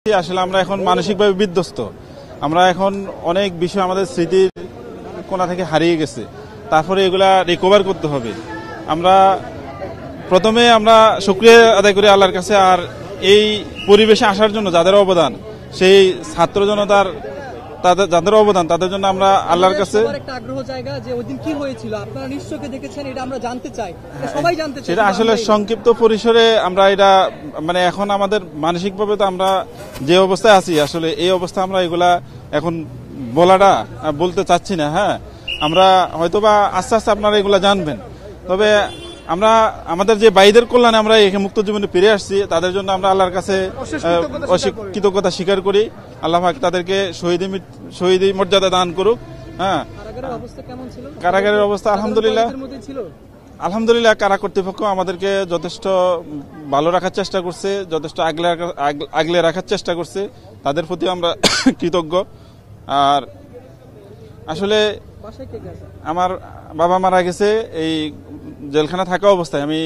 আসলে আমরা এখন মানসিকভাবে বিধ্বস্ত। আমরা এখন অনেক বিষয় আমাদের স্মৃতির কোণা থেকে হারিয়ে গেছে, তারপরে এগুলা রিকভার করতে হবে। আমরা প্রথমে আমরা শুকরিয়া আদায় করি আল্লাহর কাছে, আর এই পরিবেশে আসার জন্য যাদের অবদান, সেই ছাত্র জনতার যাদের অবদান, তাদের জন্য আমরা আল্লাহর কাছে একটা আগ্রহ জায়গা যে ওইদিন কি হয়েছিল আপনারা নিশ্চয়ই দেখেছেন, এটা আমরা জানতে চাই, সবাই জানতে চাই। সেটা আসলে সংক্ষিপ্ত পরিসরে আমরা এটা মানে এখন আমাদের মানসিকভাবে তো আমরা যে অবস্থায় আছি, আসলে এই অবস্থা আমরা এগুলা এখন বলতে চাচ্ছি না। হ্যাঁ, আমরা হয়তোবা আস্তে আস্তে আপনারা এগুলা জানবেন। তবে আমরা আমাদের যে ভাইদের কল্যাণে আমরা এখানে মুক্ত জীবনে ফিরে আসছি, তাদের জন্য আমরা আল্লাহর কাছে কৃতজ্ঞতা স্বীকার করি। আল্লাহ পাক তাদেরকে শহীদ মর্যাদা দান করুক। হ্যাঁ, কারাগারের অবস্থা আলহামদুলিল্লাহ কারা কর্তৃপক্ষ আমাদেরকে যথেষ্ট ভালো রাখার চেষ্টা করছে, যথেষ্ট আগলে রাখার চেষ্টা করছে, তাদের প্রতি আমরা কৃতজ্ঞ। আর আসলে আমার বাবা মারা গেছে এই জেলখানা থাকা অবস্থায়। আমি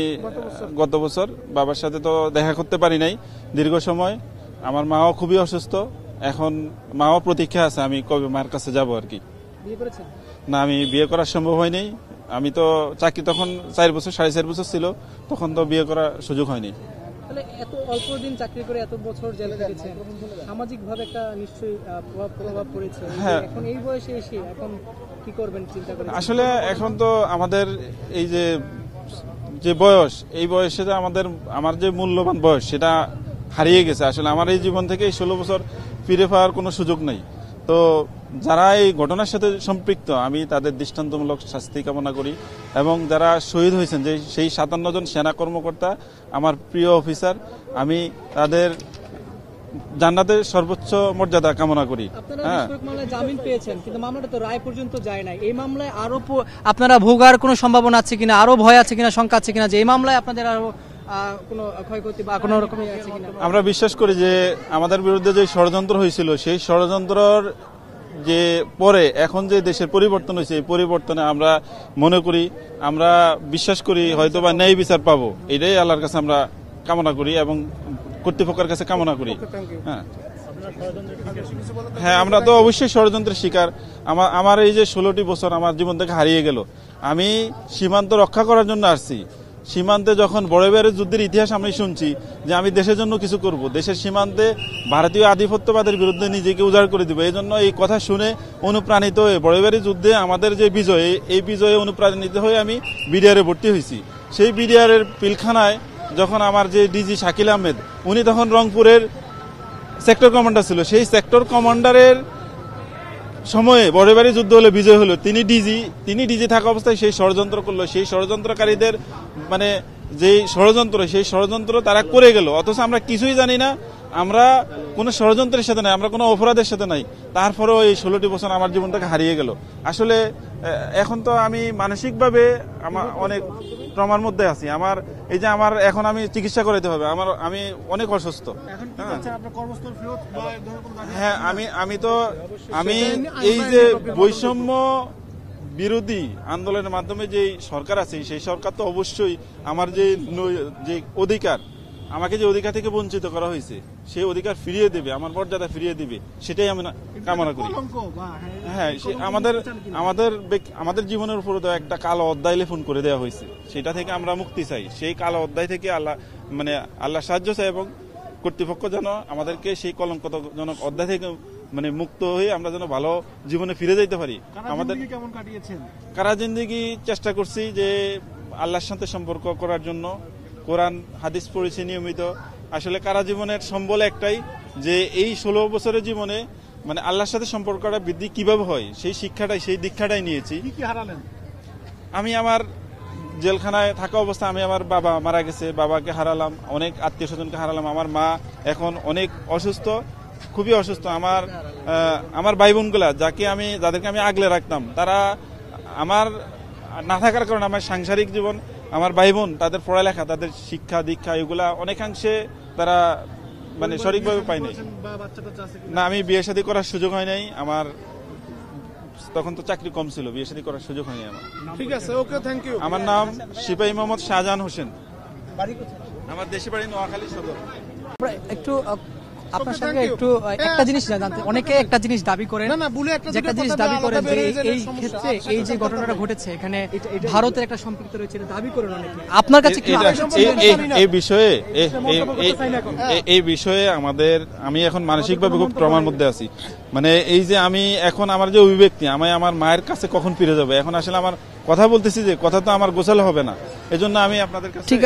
গত বছর বাবার সাথে তো দেখা করতে পারি নাই দীর্ঘ সময়। আমার মাও খুবই অসুস্থ, এখন মাও প্রতীক্ষা আছে আমি কবে মার কাছে যাব আর কি। না, আমি বিয়ে করার সম্ভব হয়নি। আমি তো চাকরি তখন 4 বছর 4.5 বছর ছিল, তখন তো বিয়ে করার সুযোগ হয়নি। এত অল্প দিন চাকরি করে এত বছর জেলে রেখেছেন, সামাজিক ভাবে একটা নিশ্চয়ই প্রভাব পড়েছে। এখন এই বয়সে এসে এখন কি করবেন চিন্তা করেন? আসলে এখন তো আমাদের এই যে বয়স, এই বয়সে আমার যে মূল্যবান বয়স সেটা হারিয়ে গেছে। আসলে আমার এই জীবন থেকে 16 বছর ফিরে পাওয়ার কোনো সুযোগ নেই। তো যারা এই ঘটনার সাথে সম্পৃক্ত, আমি তাদের দৃষ্টান্তমূলক শাস্তি কামনা করি, এবং যারা শহীদ হয়েছেন যে সেই 57 জন সেনা কর্মকর্তা, আমার প্রিয় অফিসার, আমি তাদের জান্নাতের সর্বোচ্চ মর্যাদা কামনা করি। জামিন পেয়েছেন, কিন্তু মামলাটা তো রায় পর্যন্ত যায় নাই। এই মামলায় আরো আপনারা ভোগার কোনো সম্ভাবনা আছে কিনা, আরো ভয় আছে কিনা, শঙ্কা আছে কিনা যে এই মামলায় আপনাদের আরো কোনো ক্ষয়ক্ষতি বা কোনো রকম আছে কিনা? আমরা বিশ্বাস করি যে আমাদের বিরুদ্ধে যে ষড়যন্ত্র হয়েছিল, সেই ষড়যন্ত্রর যে পরে এখন যে দেশের পরিবর্তন হয়েছে, এই পরিবর্তনে আমরা মনে করি, আমরা বিশ্বাস করি হয়তোবা ন্যায় বিচার পাবো। এটাই আল্লাহর কাছে আমরা কামনা করি এবং কর্তৃপক্ষের কাছে কামনা করি। হ্যাঁ, আমরা তো অবশ্যই ষড়যন্ত্রের শিকার। আমার এই যে 16টি বছর আমার জীবন থেকে হারিয়ে গেল, আমি সীমান্ত রক্ষা করার জন্য আসছি। সীমান্তে যখন বড় যুদ্ধের ইতিহাস আমি শুনছি যে আমি দেশের জন্য কিছু করব, দেশের সীমান্তে ভারতীয় আধিপত্যবাদের বিরুদ্ধে নিজেকে উজাড় করে দিব, এই জন্য এই কথা শুনে অনুপ্রাণিত হয়ে বড় যুদ্ধে আমাদের যে বিজয়, এই বিজয়ে অনুপ্রাণিত হয়ে আমি বিডিআরে ভর্তি হয়েছি। সেই বিডিআরের পিলখানায় যখন আমার যে ডিজি শাকিল আহমেদ, উনি তখন রংপুরের সেক্টর কমান্ডার ছিল, সেই সেক্টর কমান্ডারের সময়ে বড়বাড়ি যুদ্ধ হলে বিজয় হলো, তিনি ডিজি থাকা অবস্থায় সেই ষড়যন্ত্র করলো। সেই ষড়যন্ত্রকারীদের মানে সেই ষড়যন্ত্র তারা করে গেল, অথচ আমরা কিছুই জানি না, আমরা কোনো ষড়যন্ত্রের সাথে নাই, আমরা কোনো অপরাধের সাথে নাই। তারপরেও এই 16টি বছর আমার জীবনটাকে হারিয়ে গেল। আসলে এখন তো আমি মানসিকভাবে আমার অনেক ট্রমার মধ্যে আছি। এখন আমি চিকিৎসা করাতে হবে, আমি অনেক অসুস্থ। হ্যাঁ, আমি এই যে বৈষম্য বিরোধী আন্দোলনের মাধ্যমে যে সরকার আছে, সেই সরকার তো অবশ্যই আমার যে অধিকার, আমাকে যে অধিকার থেকে বঞ্চিত করা হয়েছে, সেই অধিকার ফিরিয়ে দেবে, আমার মর্যাদা ফিরিয়ে দিবে, সেটাই আমি কামনা করি। হ্যাঁ, আমাদের জীবনের উপরে তো একটা কালো অধ্যায় লেখন করে দেওয়া হয়েছে, সেটা থেকে আমরা মুক্তি চাই। সেই কালো অধ্যায় থেকে আল্লাহ সাহায্য চাই, এবং কর্তৃপক্ষ যেন আমাদেরকে সেই কলঙ্কজনক অধ্যায় থেকে মুক্ত হয়ে আমরা যেন ভালো জীবনে ফিরে যেতে পারি। আমাদের কেমন কাটিয়েছেন? কারা জিন্দেগি চেষ্টা করছি যে আল্লাহর সাথে সম্পর্ক করার জন্য, কোরআন হাদিস পড়েছি নিয়মিত। আসলে কারা জীবনের সম্বল একটাই, যে এই 16 বছরের জীবনে আল্লাহর সাথে সম্পর্কটা বৃদ্ধি কিভাবে হয়, সেই দীক্ষাটাই নিয়েছি। কি হারালেন? আমি আমার জেলখানায় থাকা অবস্থায় আমি আমার বাবা মারা গেছে, বাবাকে হারালাম, অনেক আত্মীয় স্বজনকে হারালাম। আমার মা এখন অনেক অসুস্থ, খুবই অসুস্থ। আমার ভাই বোনগুলা যাদেরকে আমি আগলে রাখতাম, তারা আমার না থাকার কারণে আমার সাংসারিক জীবন, আমার ভাই বোন, তাদের পড়ালেখা, তাদের শিক্ষা দীক্ষা, এগুলা অনেকাংশে তারা সঠিকভাবে পাই নাই। না, আমি বিয়ে শাদী করার সুযোগ হয় নাই। আমার তখন তো চাকরি কম ছিল, বিয়ে শাদী করার সুযোগ হয়নি আমার। ঠিক আছে, ওকে, থ্যাংক ইউ। আমার নাম সিপাহী মোহাম্মদ শাহজাহান হোসেন, আমার দেশি বাড়ি নোয়াখালী সদর। একটু আপনার Okay, সঙ্গে thank you. একটু একটা জিনিস জানতে, অনেকে একটা জিনিস দাবি করেন, না, না, ভুলে একটা যে একটা দুটো জিনিস কথা দাবি আলাদা করেন যে বেরিয়ে গেলে এই সমস্যা। ক্ষেত্রে আচ্ছা, এই যে সেটা ঘটনাটা দরকার নেই। ঘটেছে এখানে ভারতের একটা সম্পৃক্ত রয়েছে এটা দাবি করেন অনেকে। আপনার কাছে কি এটা- আপডেট এই- ছিল? এই- এই বিষয়ে এই বিষয়ে আমাদের আমি এখন মানসিকভাবে খুব ট্রমার মধ্যে আছি। মানে এই যে আমি এখন আমার যে অভিব্যক্তি আমি আমার মায়ের কাছে কখন ফিরে যাবো, এখন আসলে আমার কথা বলতেছি যে কথা তো আমার গোছালো হবে না, এজন্য আমি আপনাদের কাছে ঠিক